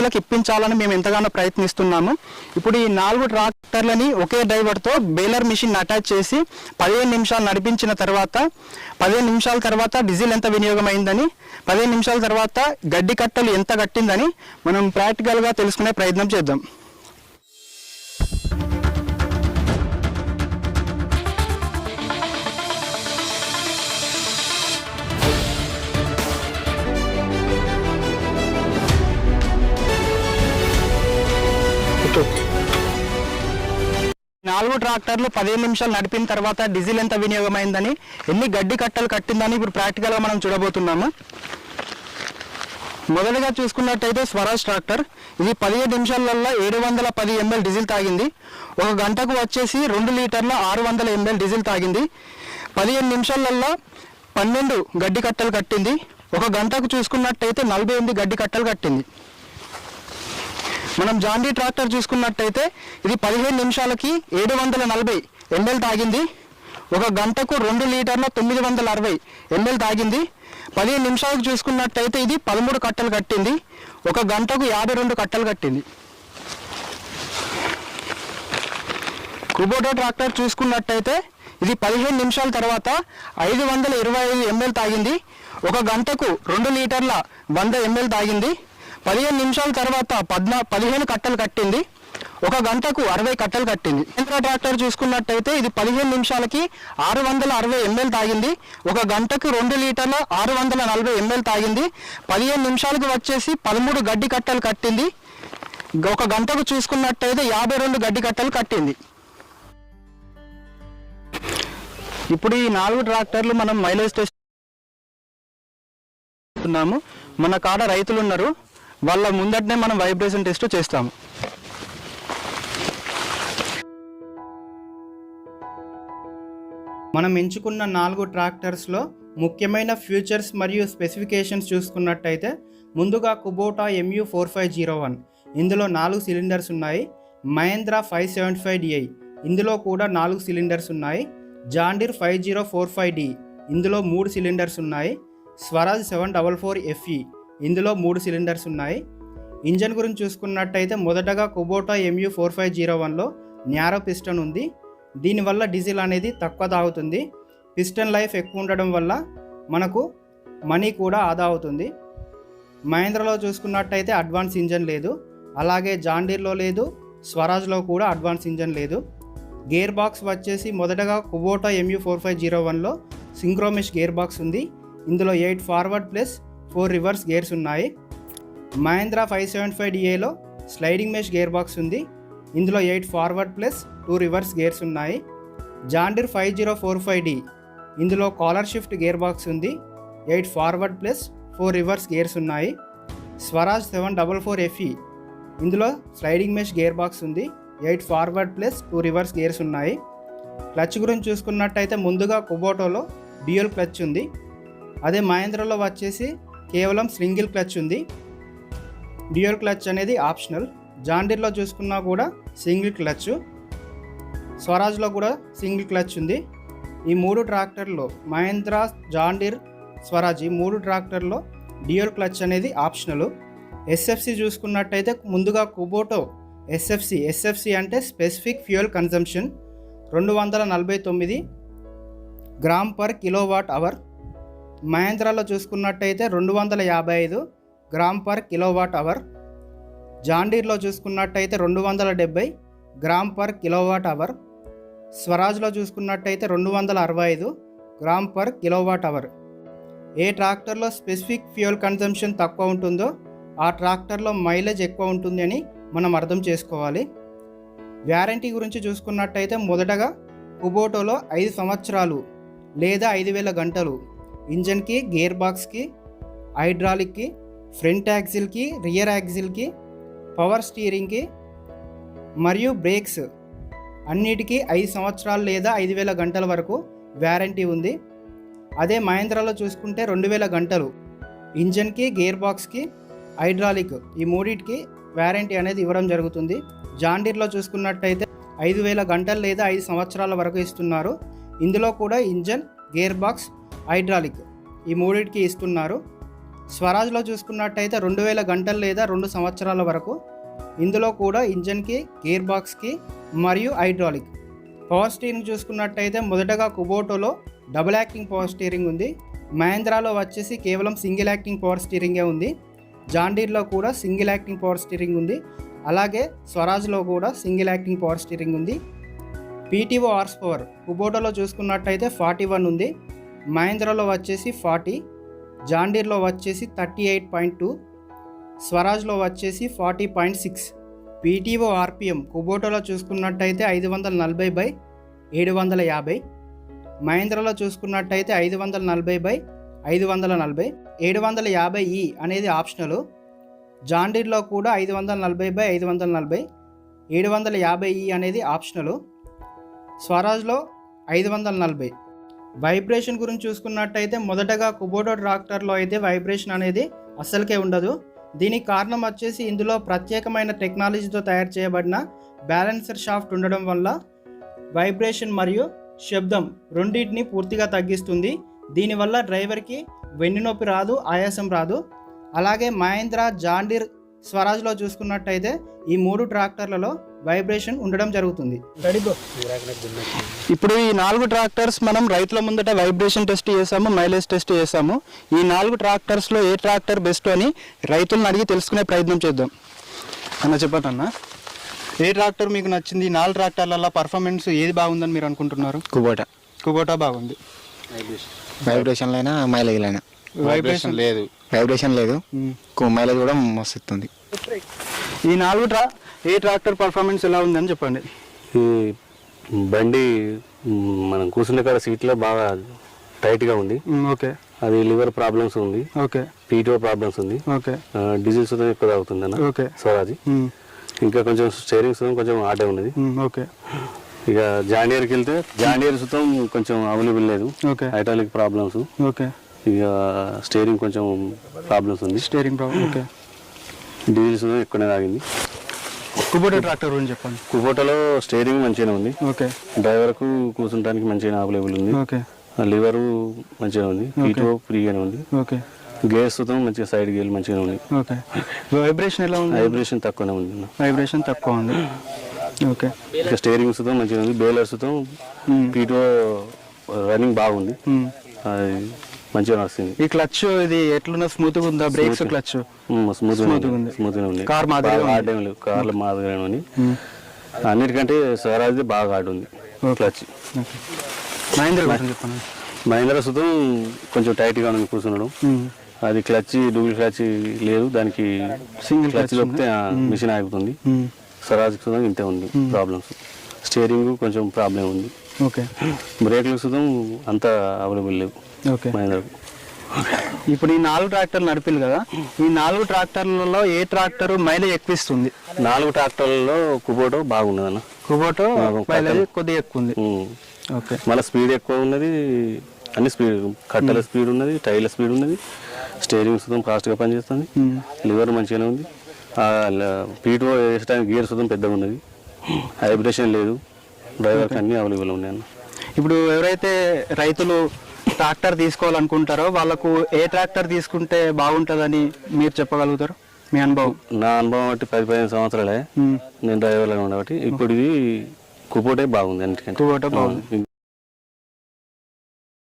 రైతులకు ఇప్పించాలని మేము ఎంతగానో ప్రయత్నిస్తున్నాము. ఇప్పుడు ఈ 4 ట్రాక్టర్లని ఒకే డ్రైవర్తో బేలర్ మిషన్ అటాచ్ చేసి 15 నిమిషాలు నడిపించిన తర్వాత 15 నిమిషాల తర్వాత డీజిల్ ఎంత వినియోగం అయిందని, 15 నిమిషాల తర్వాత గడ్డి కట్టలు ఎంత కట్టిందని మనం ప్రాక్టికల్గా తెలుసుకునే ప్రయత్నం చేద్దాం. నాలుగు ట్రాక్టర్లు 15 నిమిషాలు నడిపిన తర్వాత డీజిల్ ఎంత వినియోగమైందని, ఎన్ని గడ్డి కట్టలు కట్టిందని ఇప్పుడు ప్రాక్టికల్గా మనం చూడబోతున్నాము. మొదటగా చూసుకున్నట్టయితే స్వరాజ్ ట్రాక్టర్, ఇది 15 నిమిషాలలో 710 ml డీజిల్ తాగింది. ఒక గంటకు వచ్చేసి 2 లీటర్ల 600 ml డీజిల్ తాగింది. 15 నిమిషాలలో 12 గడ్డి కట్టలు కట్టింది. ఒక గంటకు చూసుకున్నట్టయితే 48 గడ్డి కట్టలు కట్టింది. మనం జాండీ ట్రాక్టర్ చూసుకున్నట్టయితే ఇది 15 నిమిషాలకి 740 ml తాగింది. ఒక గంటకు 2 లీటర్ల 960 ml తాగింది. 15 నిమిషాలకు చూసుకున్నట్టయితే ఇది 13 కట్టలు కట్టింది. ఒక గంటకు 52 కట్టలు కట్టింది. కుబోటా ట్రాక్టర్ చూసుకున్నట్టయితే ఇది 15 నిమిషాల తర్వాత 525 ml తాగింది. ఒక గంటకు 2 లీటర్ల 100 ml తాగింది. 15 నిమిషాల తర్వాత 15 కట్టలు కట్టింది. ఒక గంటకు 60 కట్టలు కట్టింది. మహేంద్ర ట్రాక్టర్ చూసుకున్నట్టయితే ఇది 15 నిమిషాలకి 660 ml తాగింది. ఒక గంటకు 2 లీటర్ల 640 ml తాగింది. 15 నిమిషాలకు వచ్చేసి 13 గడ్డి కట్టలు కట్టింది. ఒక గంటకు చూసుకున్నట్టయితే 52 గడ్డి కట్టలు కట్టింది. ఇప్పుడు ఈ 4 ట్రాక్టర్లు మనం మైలేజ్ టెస్ట్ చేస్తున్నాము. మన కాడ రైతులు ఉన్నారు, వాళ్ళ ముందటనే మనం వైబ్రేషన్ టెస్ట్ చేస్తాము. మనం ఎంచుకున్న 4 ట్రాక్టర్స్లో ముఖ్యమైన ఫీచర్స్ మరియు స్పెసిఫికేషన్స్ చూసుకున్నట్టయితే ముందుగా కుబోటా MU4501, ఇందులో 4 సిలిండర్స్ ఉన్నాయి. మహేంద్ర 575DI, ఇందులో కూడా 4 సిలిండర్స్ ఉన్నాయి. జాండీర్ 5045D, ఇందులో 3 సిలిండర్స్ ఉన్నాయి. స్వరాజ్ 744FE, ఇందులో 3 సిలిండర్స్ ఉన్నాయి. ఇంజన్ గురించి చూసుకున్నట్టయితే మొదటగా కుబోటా MU4501లో న్యారో పిస్టన్ ఉంది. దీనివల్ల డీజిల్ అనేది తక్కువ తాగుతుంది. పిస్టన్ లైఫ్ ఎక్కువ ఉండడం వల్ల మనకు మనీ కూడా ఆదా అవుతుంది. మహేంద్రలో చూసుకున్నట్టయితే అడ్వాన్స్ ఇంజన్ లేదు, అలాగే జాండీర్లో లేదు, స్వరాజ్లో కూడా అడ్వాన్స్ ఇంజన్ లేదు. గేర్ బాక్స్ వచ్చేసి మొదటగా కుబోటా MU4501లో సింక్రోమెష్ గేర్ బాక్స్ ఉంది. ఇందులో 8 ఫార్వర్డ్ ప్లస్ 4 రివర్స్ గేర్స్ ఉన్నాయి. మహేంద్ర 575DAలో స్లైడింగ్ మెష్ గేర్ బాక్స్ ఉంది. ఇందులో 8 ఫార్వర్డ్ ప్లస్ 2 రివర్స్ గేర్స్ ఉన్నాయి. జాండీర్ 5045D, ఇందులో కాలర్ షిఫ్ట్ గేర్ బాక్స్ ఉంది. 8 ఫార్వర్డ్ ప్లస్ 4 రివర్స్ గేర్స్ ఉన్నాయి. స్వరాజ్ 744FE, ఇందులో స్లైడింగ్ మెష్ గేర్ బాక్స్ ఉంది. 8 ఫార్వర్డ్ ప్లస్ 2 రివర్స్ గేర్స్ ఉన్నాయి. క్లచ్ గురించి చూసుకున్నట్టయితే ముందుగా కుబోటాలో డ్యూయల్ క్లచ్ ఉంది. అదే మహేంద్రలో వచ్చేసి కేవలం సింగిల్ క్లచ్ ఉంది. డ్యూయల్ క్లచ్ అనేది ఆప్షనల్. జాండీర్లో చూసుకున్నా కూడా సింగిల్ క్లచ్, స్వరాజ్లో కూడా సింగిల్ క్లచ్ ఉంది. ఈ 3 ట్రాక్టర్లో మహేంద్ర, జాండీర్, స్వరాజ్ ఈ 3 ట్రాక్టర్లో డ్యూయల్ క్లచ్ అనేది ఆప్షనల్. ఎస్ఎఫ్సి చూసుకున్నట్టయితే ముందుగా కుబోటో ఎస్ఎఫ్సి అంటే specific fuel consumption 249 gram per kilowatt hour. మహేంద్రలో చూసుకున్నట్టయితే 255 గ్రామ్ పర్ కిలోవాట్ అవర్. జాండీర్లో చూసుకున్నట్టయితే 270 గ్రామ్ పర్ కిలోవాట్ అవర్. స్వరాజ్లో చూసుకున్నట్టయితే 265 గ్రామ్ పర్ కిలోవాట్ అవర్. ఏ ట్రాక్టర్లో స్పెసిఫిక్ ఫ్యూయల్ కన్జంప్షన్ తక్కువ ఉంటుందో ఆ ట్రాక్టర్లో మైలేజ్ ఎక్కువ ఉంటుంది అని మనం అర్థం చేసుకోవాలి. వ్యారంటీ గురించి చూసుకున్నట్టయితే మొదటగా కుబోటోలో 5 సంవత్సరాలు లేదా 5000 గంటలు ఇంజన్కి, గేర్ బాక్స్కి, హైడ్రాలిక్కి, ఫ్రంట్ యాక్సిల్కి, రియర్ యాక్సిల్కి, పవర్ స్టీరింగ్కి మరియు బ్రేక్స్ అన్నిటికీ 5 సంవత్సరాలు లేదా 5000 గంటల వరకు వ్యారంటీ ఉంది. అదే మహేంద్రలో చూసుకుంటే 2000 గంటలు ఇంజన్కి, గేర్ బాక్స్కి, హైడ్రాలిక్ ఈ మూడింటికి వ్యారంటీ అనేది ఇవ్వడం జరుగుతుంది. జాండీర్లో చూసుకున్నట్టయితే 5000 గంటలు లేదా 5 సంవత్సరాల వరకు ఇస్తున్నారు. ఇందులో కూడా ఇంజన్, గేర్ బాక్స్, హైడ్రాలిక్ ఈ మూడింటికి ఇస్తున్నారు. స్వరాజ్లో చూసుకున్నట్టయితే 2000 గంటలు లేదా 2 సంవత్సరాల వరకు. ఇందులో కూడా ఇంజన్కి, గేర్ బాక్స్కి మరియు హైడ్రాలిక్. పవర్ స్టీరింగ్ చూసుకున్నట్టయితే మొదటగా కుబోటోలో డబుల్ యాక్టింగ్ పవర్ స్టీరింగ్ ఉంది. మహేంద్రాలో వచ్చేసి కేవలం సింగిల్ యాక్టింగ్ పవర్ స్టీరింగే ఉంది. జాన్ డీర్లో కూడా సింగిల్ యాక్టింగ్ పవర్ స్టీరింగ్ ఉంది. అలాగే స్వరాజ్లో కూడా సింగిల్ యాక్టింగ్ పవర్ స్టీరింగ్ ఉంది. పీటీఓ హార్స్ పవర్ కుబోటాలో చూసుకున్నట్టయితే 41 ఉంది. మహేంద్రలో వచ్చేసి 40, జాన్ డీర్లో వచ్చేసి 38.2, స్వరాజ్లో వచ్చేసి 40.6. పీటీఓ ఆర్పిఎం కుబోటాలో చూసుకున్నట్టయితే 540/750, మహేంద్రలో చూసుకున్నట్టయితే 540/540. 750E అనేది ఆప్షనల్. జాన్ డీర్లో కూడా 540/540, 750E అనేది ఆప్షనల్. స్వరాజ్లో 540. వైబ్రేషన్ గురించి చూసుకున్నట్టయితే మొదటగా కుబోటా ట్రాక్టర్లో అయితే వైబ్రేషన్ అనేది అస్సలకే ఉండదు. దీనికి కారణం వచ్చేసి ఇందులో ప్రత్యేకమైన టెక్నాలజీతో తయారు చేయబడిన బ్యాలెన్సర్ షాఫ్ట్ ఉండడం వల్ల వైబ్రేషన్ మరియు శబ్దం రెండింటిని పూర్తిగా తగ్గిస్తుంది. దీనివల్ల డ్రైవర్కి వెన్నునొప్పి రాదు, ఆయాసం రాదు. అలాగే మహేంద్ర, జాన్ డీర్, స్వరాజ్లో చూసుకున్నట్టయితే ఈ 3 ట్రాక్టర్లలో వైబ్రేషన్ ఉండడం జరుగుతుంది. ఇప్పుడు ఈ 4 ట్రాక్టర్స్ మనం రైతుల ముందట వైబ్రేషన్ టెస్ట్ చేసాము, మైలేజ్ టెస్ట్ చేసాము. ఈ 4 ట్రాక్టర్స్లో ఏ ట్రాక్టర్ బెస్ట్ అని రైతులను అడిగి తెలుసుకునే ప్రయత్నం చేద్దాం. అన్న చెప్పండి అన్న, ఏ ట్రాక్టర్ మీకు నచ్చింది? ఈ 4 ట్రాక్టర్లలో పర్ఫార్మెన్స్ ఏది బాగుందని మీరు అనుకుంటున్నారు? కుబోటా బాగుంది. వైబ్రేషన్ అయినా మైలేజ్ అయినా వైబ్రేషన్ లేదు, మైలేజ్ కూడా మస్తు ఇస్తుంది. ఈ 4 ఏ ట్రాక్టర్ పర్ఫార్మెన్స్ ఎలా ఉందని చెప్పండి. ఈ బండి మనం కూర్చునే కాడ సీట్లో బాగా టైట్గా ఉంది. ఓకే. అది లివర్ ప్రాబ్లమ్స్ ఉంది. ఓకే. పీటీఓ ప్రాబ్లమ్స్ ఉంది. ఓకే. డీజిల్ సుతం ఎక్కువ తాగుతుంది అన్న. ఓకే. స్వరాజ్ ఇంకా కొంచెం స్టీరింగ్ సుతం కొంచెం ఆటే ఉన్నది. ఓకే. ఇక జాండియర్కి వెళ్తే జాండియర్ సుతం కొంచెం అవైలబుల్ లేదు. ఓకే. Hydraulic problems. ఓకే. ఇక స్టీరింగ్ కొంచెం ప్రాబ్లమ్స్ ఉంది. Steering problem. ఓకే. డీజిల్ సుతం ఎక్కువనే తాగింది. కుబోటా ట్రాక్టర్ గురించి చెప్పండి. కుబోటాలో స్టీరింగ్ మంచిగానే ఉంది. ఓకే. డ్రైవర్కు కూర్చుంటానికి మంచిగా అవైలబుల్ ఉంది. ఓకే. లివర్ మంచిగా ఉంది. పీటీఓ ఫ్రీగానే ఉంది. ఓకే. గేర్ సుతం మంచిగా సైడ్ గేర్ మంచిగా ఉంది. ఓకే. వైబ్రేషన్ ఎలా ఉంది? వైబ్రేషన్ తక్కువనే ఉంది. వైబ్రేషన్ తక్కువ ఉంది. ఓకే. ఇక స్టీరింగ్ సుతం మంచిగా ఉంది. బేలర్ సుతం పీటీఓ రన్నింగ్ బాగుంది. అది మంచిగా నడుస్తుంది. ఈ క్లచ్ ఇది ఎట్లున్నా స్మూత్గా ఉందా? బ్రేక్స్ క్లచ్ స్మూత్గా ఉంది. కార్ మాదిరిగా లేదు, కార్ల మాదిరిగానే ఉంది. అన్నిటికంటే స్వరాజ్ బాగా హార్డ్ ఉంది క్లచ్. మహేంద్ర సుతం కొంచెం టైట్గా ఉంది కూర్చున్నాడు. అది క్లచ్ డబుల్ క్లచ్ లేదు, దానికి సింగిల్ క్లచ్ చెప్తే మిషన్ ఆగుతుంది. స్వరాజ్ సుతం ఇంతే ఉంది ప్రాబ్లమ్స్. స్టీరింగ్ కొంచెం ప్రాబ్లం ఉంది. ఓకే. బ్రేక్లు సుతం అంత అవైలబుల్ లేవు. ఓకే. మహేంద్రకు. ఇప్పుడు ఈ 4 ట్రాక్టర్లు నడిపిలు కదా, ఈ 4 ట్రాక్టర్లలో ఏ ట్రాక్టర్ మైలేజ్ ఎక్కువ ఇస్తుంది? 4 ట్రాక్టర్లలో కుబోటో బాగున్నది అన్న. కుబోటో మైలేజ్ కొద్దిగా ఎక్కువ ఉంది. ఓకే. మళ్ళీ స్పీడ్ ఎక్కువ ఉన్నది. అన్ని స్పీడ్, కట్టెల స్పీడ్ ఉన్నది, టైర్ల స్పీడ్ ఉన్నది. స్టీరింగ్ సుతం ఫాస్ట్గా పనిచేస్తుంది. లివర్ మంచిగానే ఉంది. పీటీఓ వేసడానికి గేర్ సుతం పెద్దగా ఉన్నది. వైబ్రేషన్ లేదు. డ్రైవర్కి అన్నీ అవైలబుల్ ఉన్నాయి అన్న. ఇప్పుడు ఎవరైతే రైతులు ట్రాక్టర్ తీసుకోవాలనుకుంటారో వాళ్ళకు ఏ ట్రాక్టర్ తీసుకుంటే బాగుంటుందని మీరు చెప్పగలుగుతారు? మీ అనుభవం? నా అనుభవం బట్టి 10-15 సంవత్సరాలే నేను డ్రైవర్గా ఉండబట్టి ఇప్పుడు ఇది కుబోటే బాగుంది. అన్నిటికంటే కుబోటా బాగుంది.